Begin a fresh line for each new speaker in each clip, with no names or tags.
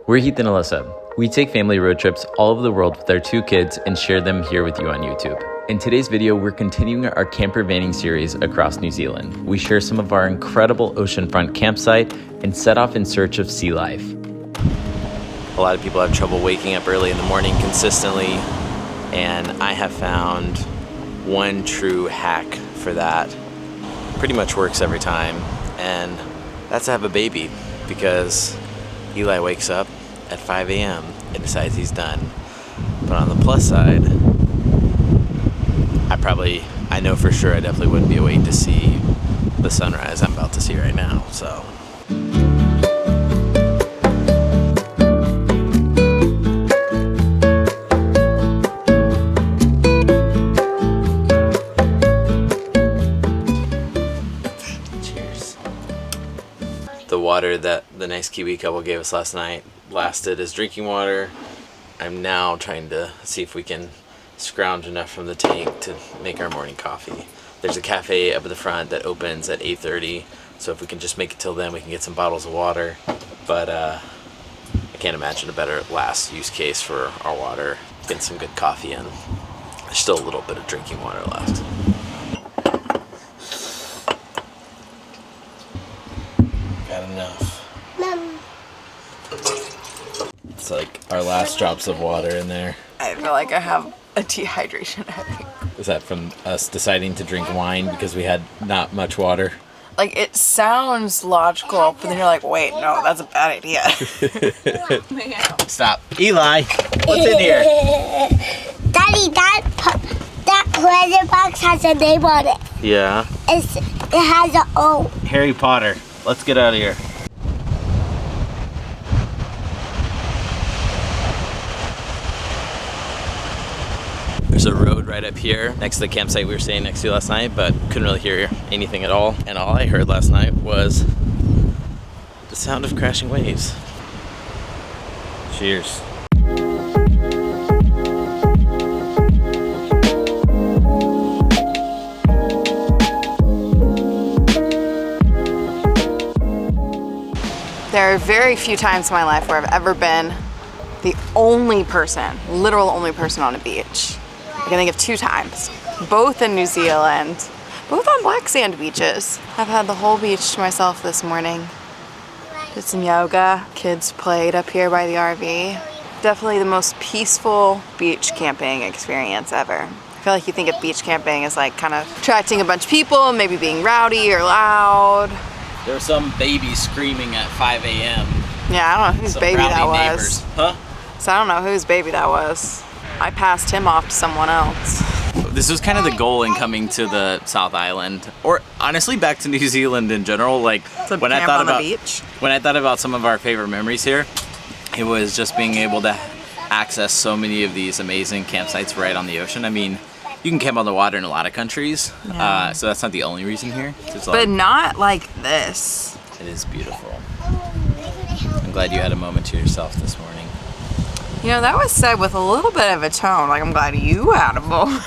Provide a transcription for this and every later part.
We're Heath and Alyssa. We take family road trips all over the world with our 2 kids and share them here with you on YouTube. In today's video, we're continuing our camper vanning series across New Zealand. We share some of our incredible oceanfront campsite and set off in search of sea life. A lot of people have trouble waking up early in the morning consistently, and I have found one true hack for that. Pretty much works every time, and that's to have a baby, because Eli wakes up at 5 a.m. and decides he's done. But on the plus side, I know for sure I definitely wouldn't be awake to see the sunrise I'm about to see right now, so. Cheers. The water that the nice Kiwi couple gave us last night lasted as drinking water. I'm now trying to see if we can scrounge enough from the tank to make our morning coffee. There's a cafe up at the front that opens at 8:30, so if we can just make it till then, we can get some bottles of water. But I can't imagine a better last use case for our water. Getting some good coffee in. There's still a little bit of drinking water left. Got enough. It's like our last drops of water in there.
I feel like I have a dehydration headache.
Is that from us deciding to drink wine because we had not much water?
Like, it sounds logical, but then you're like, wait, no, that's a bad idea.
Stop. Eli, what's in here?
Daddy, that present box has a name on it.
Yeah.
It has an O.
Harry Potter. Let's get out of here. There's a road right up here next to the campsite we were staying next to last night, but couldn't really hear anything at all. And all I heard last night was the sound of crashing waves. Cheers.
There are very few times in my life where I've ever been the only person, literal only person on a beach. I can think of 2 times, both in New Zealand, both on black sand beaches. I've had the whole beach to myself this morning. Did some yoga, kids played up here by the RV. Definitely the most peaceful beach camping experience ever. I feel like you think of beach camping as like kind of attracting a bunch of people, maybe being rowdy or loud.
There was some baby screaming at 5 a.m.
Yeah, I don't know whose baby that was.
Neighbors. Huh?
So I don't know whose baby that was. I passed him off to someone else.
This was kind of the goal in coming to the South Island, or honestly back to New Zealand in general. Like when I thought about some of our favorite memories here, it was just being able to access so many of these amazing campsites right on the ocean. I mean, you can camp on the water in a lot of countries,
yeah.
So that's not the only reason here.
But not like this.
It is beautiful. I'm glad you had a moment to yourself this morning.
You know, that was said with a little bit of a tone, like I'm glad you had a moment.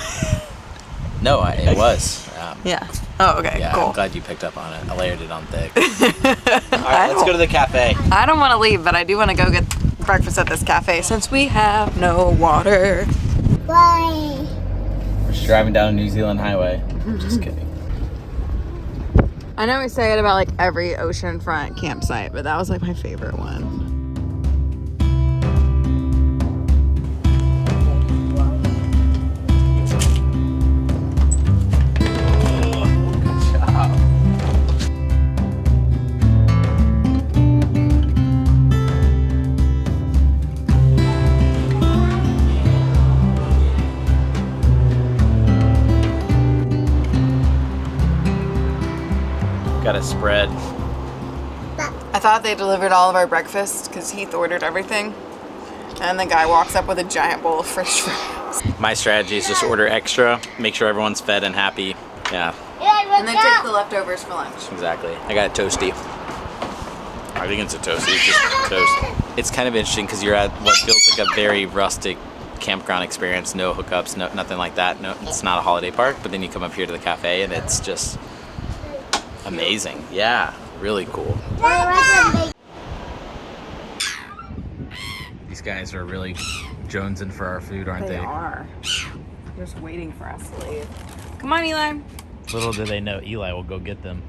No, it was.
Yeah. Oh, okay,
yeah,
cool.
I'm glad you picked up on it. I layered it on thick. All right, let's go to the cafe.
I don't want to leave, but I do want to go get breakfast at this cafe since we have no water.
Bye.
We're just driving down a New Zealand highway. Just kidding.
I know we say it about like every oceanfront campsite, but that was like my favorite one.
Got a spread.
I thought they delivered all of our breakfast because Heath ordered everything. And the guy walks up with a giant bowl of fresh fries.
My strategy is just order extra, make sure everyone's fed and happy. Yeah.
And then take the leftovers for lunch.
Exactly. I got a toasty. I think it's a toasty, it's just toast. It's kind of interesting because you're at what feels like a very rustic campground experience, no hookups, no, nothing like that. No, it's not a holiday park, but then you come up here to the cafe and it's just amazing. Yeah, really cool. These guys are really jonesing for our food, aren't they?
They are. They're just waiting for us to leave. Come on, Eli.
Little do they know Eli will go get them.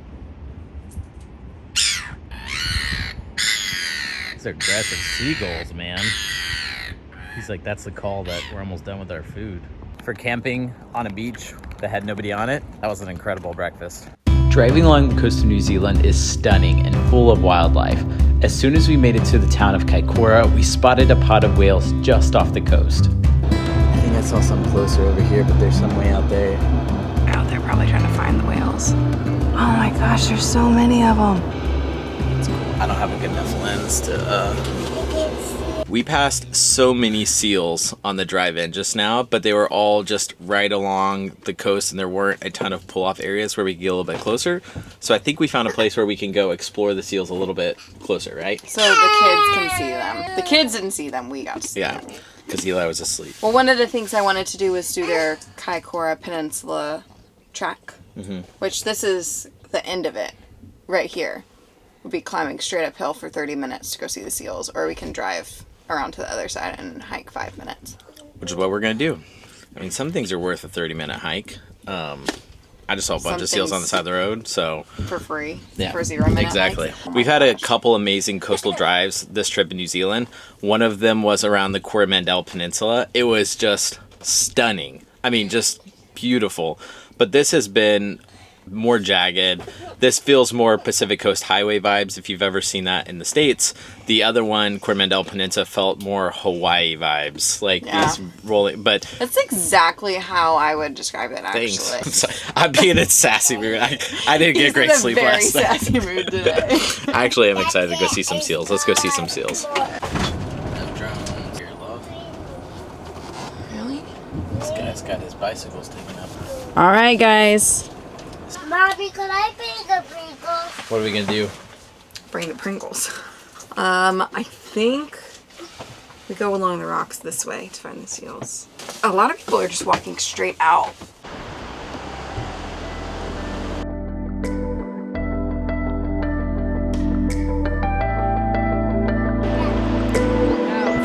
These are aggressive seagulls, man. He's like, that's the call that we're almost done with our food. For camping on a beach that had nobody on it, that was an incredible breakfast. Driving along the coast of New Zealand is stunning and full of wildlife. As soon as we made it to the town of Kaikoura, we spotted a pod of whales just off the coast. I think I saw some closer over here, but there's some way out there.
Out there probably trying to find the whales. Oh my gosh, there's so many of them.
It's cool. I don't have a good enough lens to... We passed so many seals on the drive-in just now, but they were all just right along the coast and there weren't a ton of pull-off areas where we could get a little bit closer. So I think we found a place where we can go explore the seals a little bit closer, right?
So the kids can see them. The kids didn't see them, we got to see them.
Yeah, because Eli was asleep.
Well, one of the things I wanted to do was do their Kaikoura Peninsula track, which this is the end of it, right here. We'll be climbing straight uphill for 30 minutes to go see the seals, or we can drive around to the other side and hike 5 minutes.
Which is what we're going to do. I mean, some things are worth a 30-minute hike. I just saw a bunch of seals on the side of the road, so...
For free.
Yeah,
for 0 minute
exactly.
hike.
We've had a couple amazing coastal drives this trip in New Zealand. One of them was around the Coromandel Peninsula. It was just stunning. I mean, just beautiful. But this has been more jagged. This feels more Pacific Coast Highway vibes, if you've ever seen that in the States. The other one, Coromandel Peninsula, felt more Hawaii vibes. Like these rolling, but... That's
exactly how I would describe it, actually.
Thanks. I'm sorry. I'm being in a sassy mood. I didn't get great sleep last night.
He's in a very sassy mood today.
I actually am excited to go see some seals. Let's go see some seals.
Really?
This guy's got his bicycles taken up.
All right, guys.
Mommy, could I bring the Pringles?
What are we gonna do?
Bring the Pringles. I think we go along the rocks this way to find the seals. A lot of people are just walking straight out.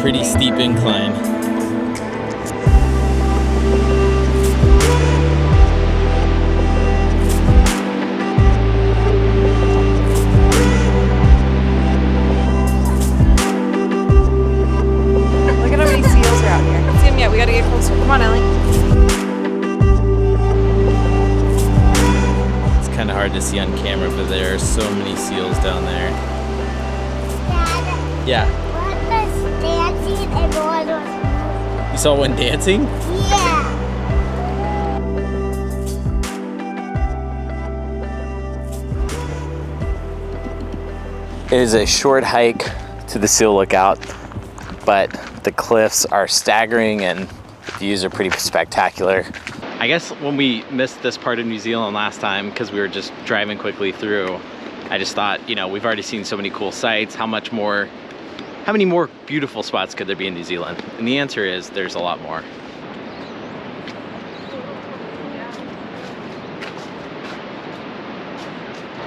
Pretty steep incline.
We gotta get closer. Come on, Ellie.
It's kind of hard to see on camera, but there are so many seals down there.
Dad,
Yeah.
one was dancing and one was...
You saw one dancing?
Yeah.
It is a short hike to the seal lookout, but the cliffs are staggering and the views are pretty spectacular. I guess when we missed this part of New Zealand last time because we were just driving quickly through, I just thought, you know, we've already seen so many cool sights. How many more beautiful spots could there be in New Zealand? And the answer is there's a lot more.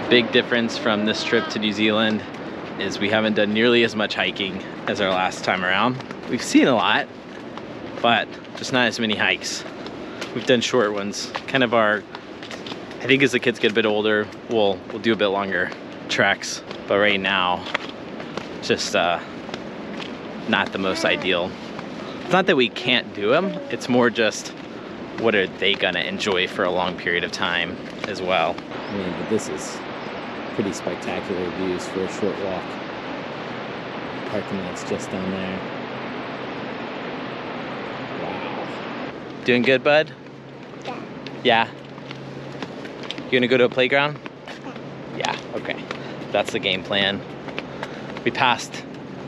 Big difference from this trip to New Zealand is we haven't done nearly as much hiking as our last time around. We've seen a lot, but just not as many hikes. We've done short ones. Kind of I think as the kids get a bit older, we'll do a bit longer treks. But right now, just not the most ideal. It's not that we can't do them, it's more just what are they gonna enjoy for a long period of time as well. I mean, but this is pretty spectacular views for a short walk. Parking lot's just down there. Wow. Doing good, bud? Yeah. You gonna go to a playground? Yeah, okay. That's the game plan. We passed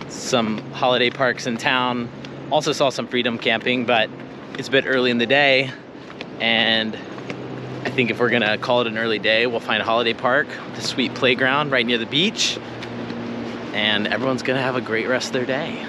some holiday parks in town. Also saw some freedom camping, but it's a bit early in the day. And I think if we're gonna call it an early day, we'll find a holiday park with a sweet playground right near the beach. And everyone's gonna have a great rest of their day.